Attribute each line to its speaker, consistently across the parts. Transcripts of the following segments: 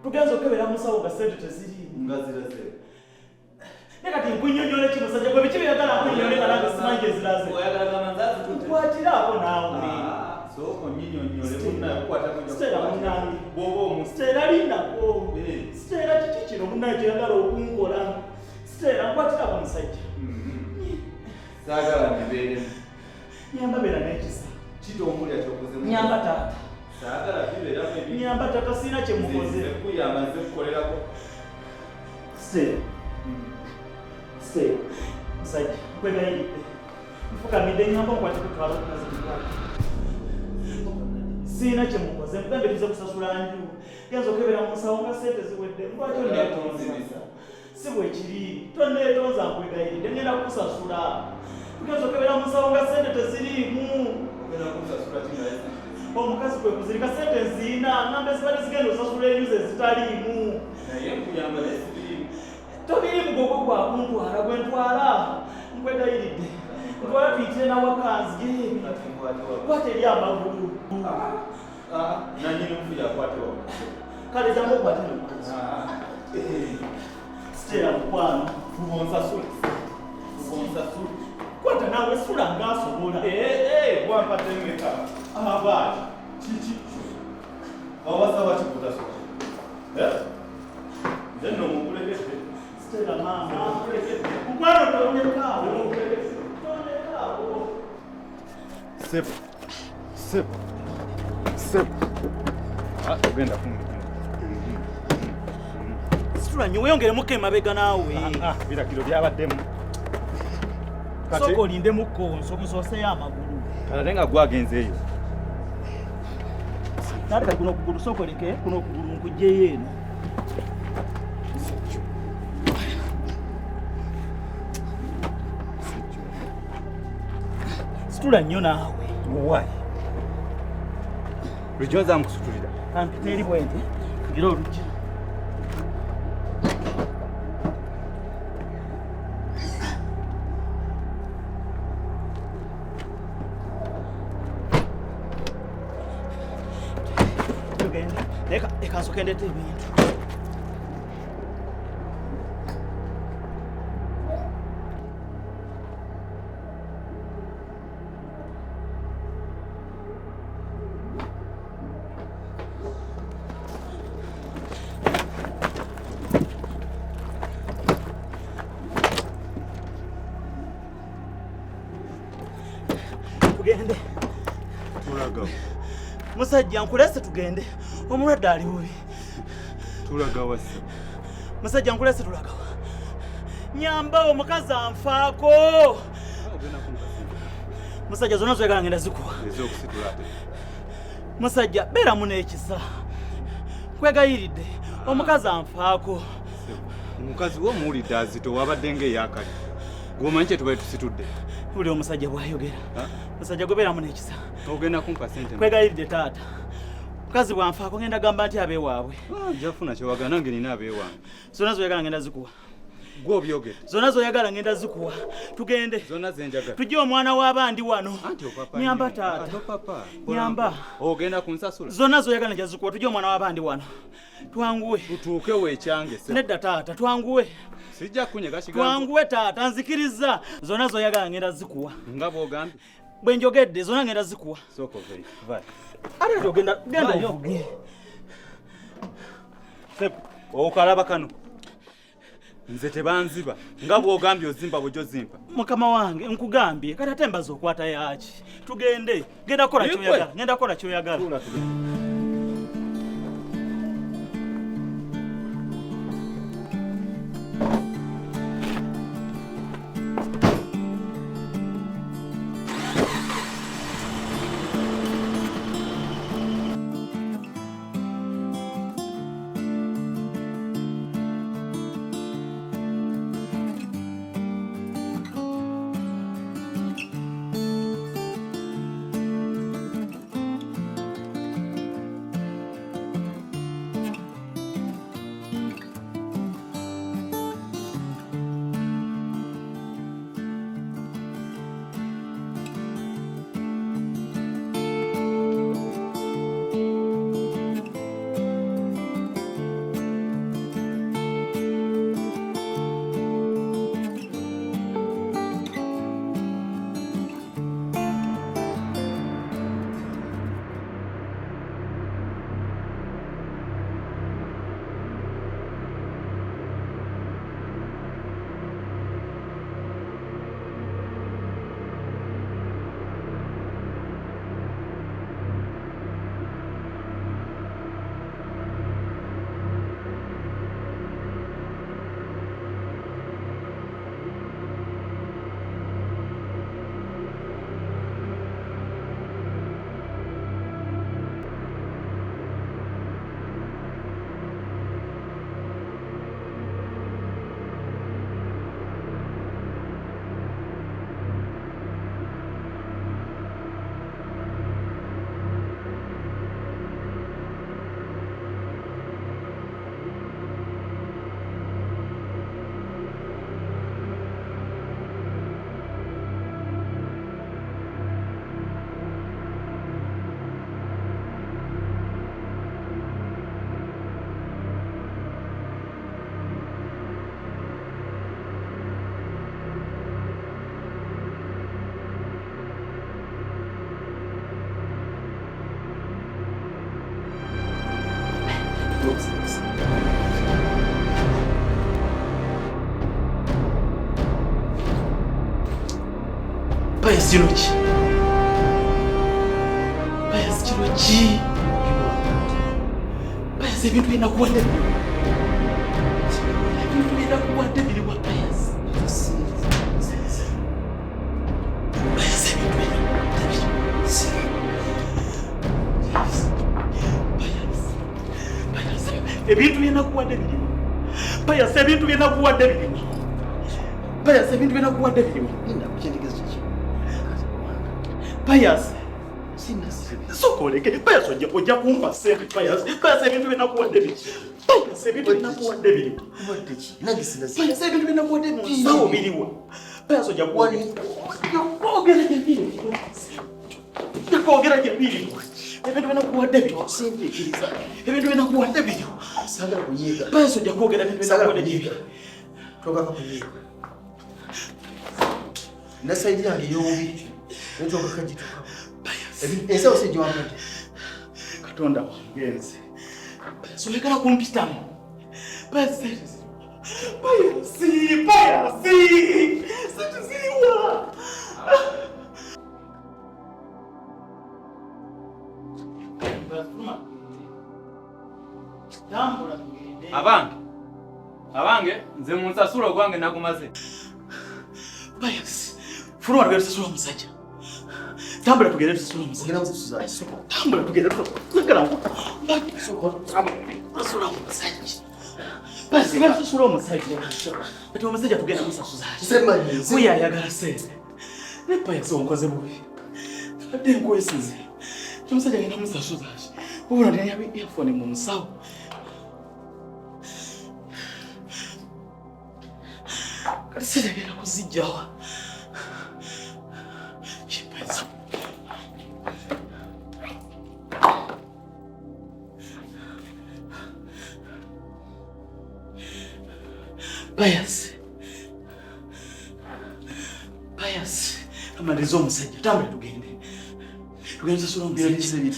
Speaker 1: Tugenzo kebera musawo gasente teziri ngazira ze nekati nkunyonyole kimusajja gwe bikibi yagala kunyonyole kalanga simanje ziraze oyagala kamanzazi tukwatiraako nawe soko nyinyonyole munna yakwata kujja stera munangi bobo mu stera lindako stera kiki kino munna kyagala okunkola stera nkwatiraako musajja sagala nibere nyamba bera nekisa kito omuli akyokoze nyamba tata sagala bibera bibiri nyamba tata sina kye mukoze kuyamaze kukolerako stay musajja kwegayiride mfukamidde nyamba nkwate kutwala okukazi kutwala sina kye mukoze mugambe tuze kusasula nju genza okebera mu nsawo nga sente ziwedde lwaki onneetonza si bwe kiri tonneetonza nkwegayiride ngenda kukusasula tugenza okebera mu nsawo nga sente teziriimu ogenda kukusasula kingae omukazi kwe kuzirika sente nziina ngambe zibadde zigenda osasula enju ze zitaliimu naye nkuyamba nesibiriimu tobiriimu gogo gwakuntwala gwe ntwala nkwegayiridde ntwala tuyitire nawakanzi kwata eri amagulu nanyini mufu yakwatewa kale jangu okwate nomukazi sitera mukwano fubonsasule kwata nawe sula ngaasobola wampatengeka abaati kiki bawasaba kikutasobola nze nomukulekete stela mama mukwano tondekaawo
Speaker 2: ogenda kumbi
Speaker 1: situla nnyo weyongeremuko emabega naawe
Speaker 2: birakiro byabaddemu
Speaker 1: soka olindemukko nsomusoseyo amagulu
Speaker 2: ate nga gwagenzeeyo
Speaker 1: naleka kuno okugulu sokoleke kuno okugulu nkugjeyo eno situla nnyo naawe
Speaker 2: muwayi lujonza mukusutulira
Speaker 1: ampiteeri bwente tugira oluggi ekansooka endeeta ebintu tugende
Speaker 2: tulagawo
Speaker 1: musajja nkulese tugende omulwadde ali bubi
Speaker 2: tulagawa se
Speaker 1: musajja nkulese tulagawa nyamba omukazi anfaako musajja zonna zoyagala ngenda zikuwa musajja beeramu n'ekisa nkwegayiridde omukazi anfaako
Speaker 2: omukazi w'omuwulidde azito wabadde ng'eyakali gwomanyi kye tubaye tusitudde
Speaker 1: buli omusajja bw'ayogera musajja gwebeeramu n'ekisa
Speaker 2: ogenda kumpa sente
Speaker 1: nkwegayiridde taata mukazi bwanfaako ngenda gamba nti abeewaabwe
Speaker 2: njafuna kyewagala nange nina abeewange
Speaker 1: zonna zoyagala ngenda zikuwa
Speaker 2: gw'obyogere
Speaker 1: zonna zoyagala ngenda zikuwa tugende
Speaker 2: zonna zenjagala
Speaker 1: tujje omwana w'abandi wano
Speaker 2: anti opapa
Speaker 1: nyamba taata nyamba
Speaker 2: ogenda kunsasula
Speaker 1: zonna zoyagala ngenda zikuwa tujje omwana w'abandi wano twanguwe
Speaker 2: tutuuke weekyange
Speaker 1: nedda taata twanguwe
Speaker 2: Sijja kunyega kigambo.
Speaker 1: Twanguwe taata nzikiriza zonna zoyagala ngenda zikuwa.
Speaker 2: Nga bw'ogambye.
Speaker 1: Bwe njogedde zonna ngenda zikuwa.
Speaker 2: Soko vei. Vai.
Speaker 1: Ate genda ovuge.
Speaker 2: Sep, okalaba kano. Nze tebanziba. Nga bw'ogambye ozimba bw'ojjo zimpa.
Speaker 1: Mukama wange nkugambye kati ate mbaza okwata yaki. Tugende. Genda kola ky'oyagala. Genda kola ky'oyagala.
Speaker 2: Tula tugende.
Speaker 1: Pius Kiroki. Pius Kiroki. Pius ebintu bina kuwadde. Ebintu bina kuwadde biri wa Pius. Pius ebintu bina kuwadde biri. Pius ebintu bina kuwadde biri. Pius ebintu bina kuwadde biri. Pius ebintu bina kuwadde biri. Nina kuchendigeza chichi. Pius sokoleke Pius ojja kumpa sente Pius ebintu bina kuwadde biri. Pius ebintu bina kuwadde biri.
Speaker 3: Kuwadde ki? Nange sinazi.
Speaker 1: Pius ebintu bina kuwadde biri. Sawo biriwa. Pius ojja kuwadde. Ogera jebiri. Ogera jebiri. Ebintu bina kuwadde biri.
Speaker 3: Sente kiriza.
Speaker 1: Ebintu bina kuwadde biri.
Speaker 3: Sagala kuyiga.
Speaker 1: Pius ojja kwogera ebintu bina kuwadde biri.
Speaker 3: Toka kuyiga. Nasaidi yange yobi. Ntoka kajituka. Esa osije wamete.
Speaker 1: Katonda wangenze. Solekala kumpitamu. Pius. Sitisiwa.
Speaker 2: Abange nze munsasula ogwange nagumaze.
Speaker 1: Pius, furuma tugenda tusasula omusajja. Tambula tugenda tusasula omusajja.
Speaker 3: Ngena muzisuza.
Speaker 1: Tambula tugenda tusasula omusajja. Pius, tugenda tusasula omusajja. Ati omusajja tugenda musasuza.
Speaker 3: Sema nini?
Speaker 1: Kuya ayagala sente. Ne Pius onkoze bubi. Ate nkwesize. Omusajja ngenda musasuza. Ubona ndi yabi earphone mu nsawo. Kati sijagenda kuzijjawa. Pius. Pius, amaliza omusajja tambula tugende. Tugende sasula omusajja.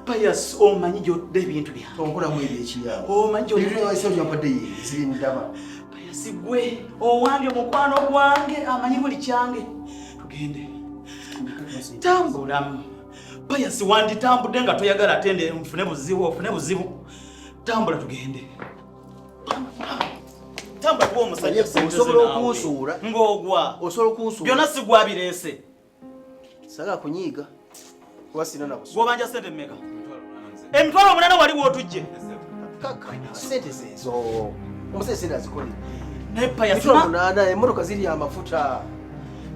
Speaker 1: Pius, omanyi gy'otudde ebintu byange.
Speaker 3: Onkolamu ebyo ekiyawo.
Speaker 1: Omanyi
Speaker 3: gy'otudde zibindaba.
Speaker 1: Pius, gwe owange omukwano gwange amanyi buli kyange. Tugende. Tambula. Pius, wanditambudde nga toyagala atende nfune buzibu. Tambula tugende. Tambula kuba omusajja
Speaker 3: osobola okunsuula.
Speaker 1: Ng'ogwa.
Speaker 3: Osobola okunsuula.
Speaker 1: Byonna si gwabireese.
Speaker 3: Saga kunyiiga. Wasina na busuula.
Speaker 1: Gw'obanja ssente mmeka? Emitwalo 8 wali w'otujje.
Speaker 3: Kaka, ssente zezo. Omusajja sente azikola.
Speaker 1: Naye Pius,
Speaker 3: emitwalo 8 emmotoka ziri amafuta.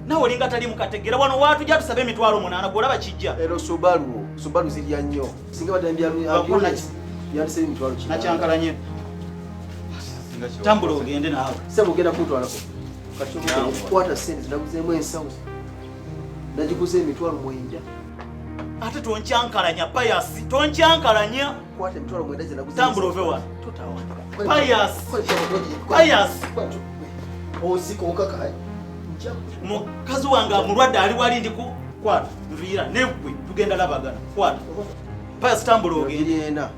Speaker 1: Nawe olinga tali mukategera wano waatujja tusabe emitwalo 8 gw'olaba kijja.
Speaker 3: Ero Subaru zirya nnyo. Singa badde yandise emitwalo kina.
Speaker 1: Nakyankalanye. Tambula ogende naawe.
Speaker 3: Sasa mugenda kutwalako. Kati kwata ssente zinaguzeemu ensawo. Nagiguze emitwalo 9.
Speaker 1: Ate tonkyankalanya Pius, tonkyankalanya.
Speaker 3: Kwata emitwalo 9 zinaguze.
Speaker 1: Tambula ove wano.
Speaker 3: Totawa.
Speaker 1: Pius.
Speaker 3: Osiko kaka.
Speaker 1: Mukazi wange amulwadde ali wali ndiku. Kwata, nviira negwe tugenda labagana. Kwata. Pius, tambula ogende.
Speaker 3: Yena.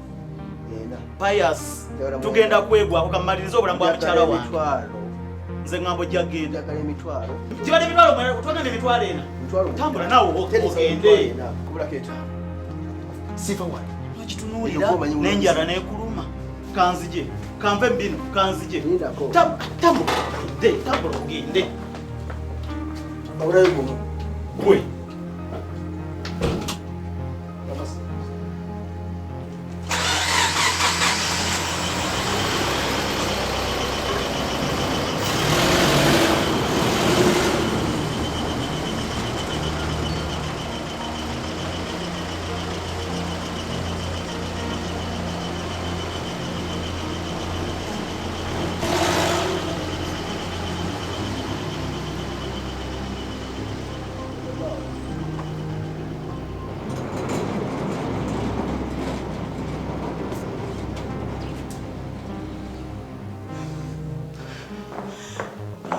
Speaker 1: Pius, tugenda kwegwako kamaliriza obulamu bwa mukyala wange. Nze ngambo jagenda.
Speaker 3: Yakale emitwalo.
Speaker 1: Kibale emitwalo, otwagamba emitwalo ena. Tambula naawe ogende.
Speaker 3: Kubula keta. Sifa wano.
Speaker 1: Nokitunuulira n'enjala n'ekuluma. Kanzije. Kanve mbino, kanzije. Tambula ogende.
Speaker 3: Abulayo gumu.
Speaker 1: Gwe.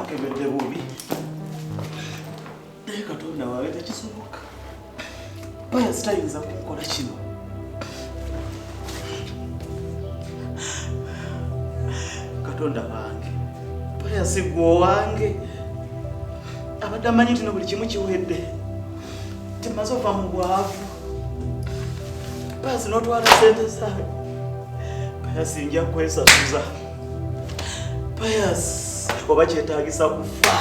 Speaker 1: Kebedde bubi. Naye Katonda waawe tekisoboka. Pius tayinza kukola kino. Katonda wange. Pius gwe wange. Abadde amanyi nti buli kimu kiwedde. Timaze ova mu bwavu. Pius n'otwala ssente zange. Pius nja kwesasuza. Pius oba kyetaagisa kufa.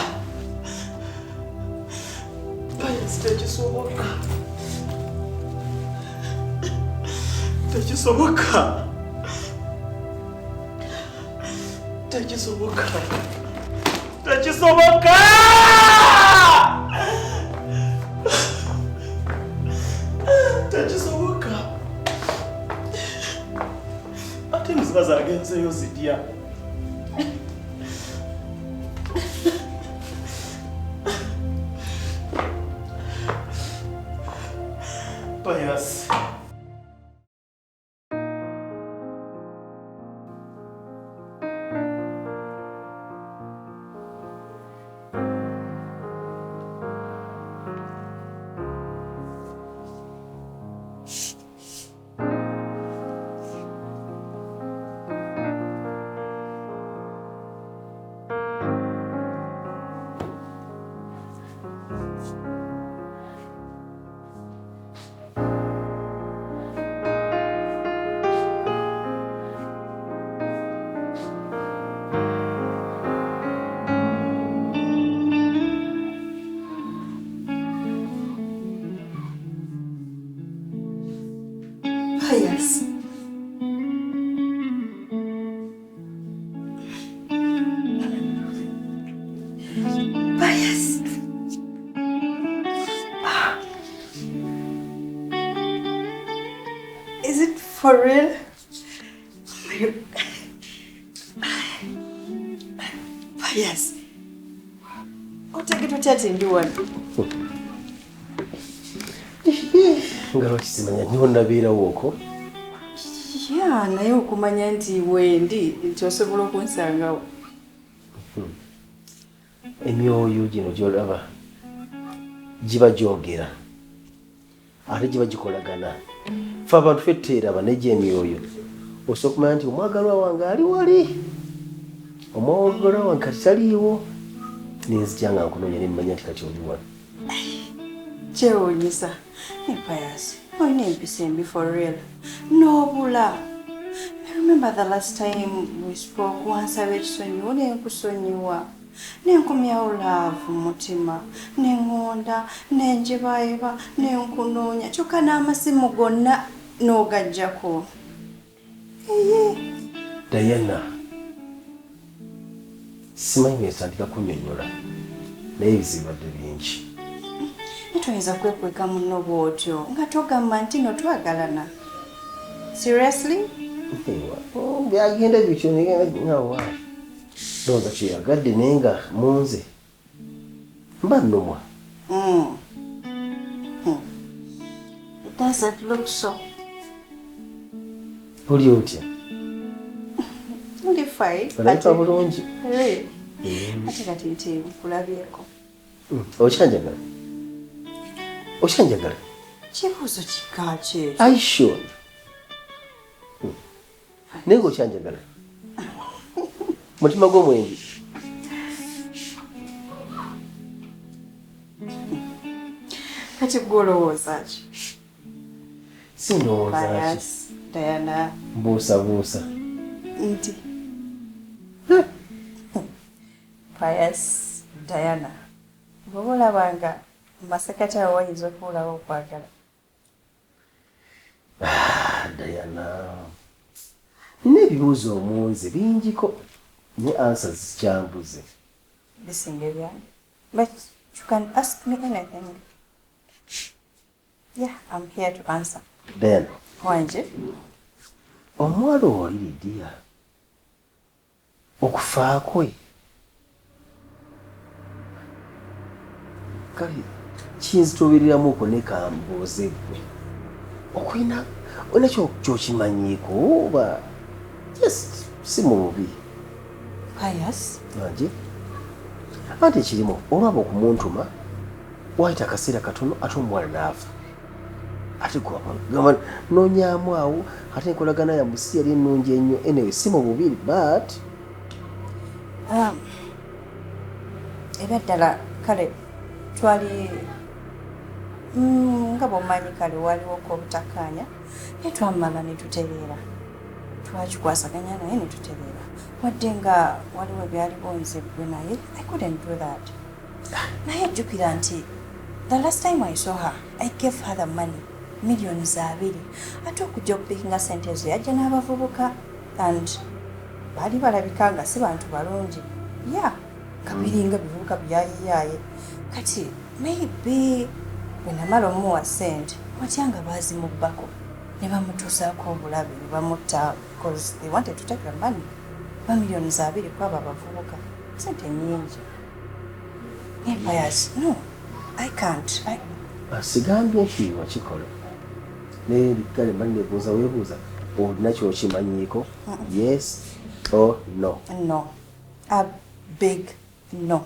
Speaker 1: Pius tekisoboka. Tekisoboka. Tekisoboka. Tekisoboka. Tekisoboka. Ate muziba zagenzeyo zidya. Pius.
Speaker 4: Pius. Pius. Is it for real? Pius. Otake tutati ndi wano.
Speaker 3: Ngalo kisimanya niho nabeerawo okwo.
Speaker 4: Ya, naye okumanya nti wendi nti osobola okunsangawo.
Speaker 3: emyoyo gino gy'olaba giba gyogera ate giba gikolagana fe abantu fetteeraba n'egy'emyoyo osobola okumanya nti omwagalwa wange ali wali omwagalwa wange kati taliiwo nenzija nga nkunoonya nemmanya nti kati oli wali
Speaker 4: kyewuunyisa Pius olina empisa embi for real n'obula. I remember the last time we spoke wansaba ekisonyiwo nenkusonyiwa nenkomyawo laavu mutima neŋŋonda nenjebaayeba nenkunoonya kyokka n'amasimu gonna n'ogajjako.
Speaker 3: Diana, simanyi byesandika kunnyonnyola naye ebizibadde bingi.
Speaker 4: Nitoyinza kwekweka munno bw'otyo nga togamba nti no twagalana. Seriously?
Speaker 3: Byagenda bityo ngawa ndowooza kyeyagadde naye nga munze mba nnumwa.
Speaker 4: It doesn't look so.
Speaker 3: Oli otya?
Speaker 4: Ndi fine.
Speaker 3: Olabika bulungi.
Speaker 4: Really? Ate kati nti nkulabyeko.
Speaker 3: Okyanjagala? Okyanjagala?
Speaker 4: Kibuuzo kika kyekyo.
Speaker 3: I sure. Naye ng'okyanjagala? Mutima gw'omwengi.
Speaker 4: Kati gwe olowooza ki?
Speaker 3: Si ndowooza ki.
Speaker 4: Pius, Diana.
Speaker 3: Buusabuusa.
Speaker 4: Nti. Pius, Diana. Bw'oba olabanga masekatale wayinza okuwulawo okwagala.
Speaker 3: Diana. Nina ebibuuzo omunze bingiko ne answers zikyambuze.
Speaker 4: Bisinga ebyange. But you can ask me anything. Yeah, I'm here to answer.
Speaker 3: Diana.
Speaker 4: Wanje?
Speaker 3: Omuwala oli Lydia okufa kwe kale kinzitobereramuko ne kambuuze gwe okulina olina kyokimanyiiko oba just si mubi.
Speaker 4: Pius?
Speaker 3: Wanje anti ekirimu olwaba okumuntuma wayita akaseera katono ate omuwala n'afa ate gamba noonyaamu awo ate enkolagana yamusi yali ennungi ennyo anyway si mu bubiri but
Speaker 4: era ddala kale twali nga bw'omanyi kale waliwoko obutakkaanya naye twamala ne tutereera twakikwasaganya naye ne tutereera wadde nga waliwo ebyaliwo nzebwe naye I couldn't do that. Naye jjukira nti the last time I saw her I gave her the money millions 2 ate okujja okupikinga sente ezo yajja n'abavubuka and baali balabika nga si bantu balungi kabiringa bivubuka byayiyaaye kati maybe bwe namala omuwa sente watya nga baazimubbako ne bamutuusaako obulabe ne bamutta because they wanted to take the money ba millions 2 kwabo abavubuka sente nyingi. Pius, no, I can't.
Speaker 3: Sigambye nti wakikola naye kale mba nebuuza weebuuza olina kyokimanyiiko yes or no?
Speaker 4: No, a big no.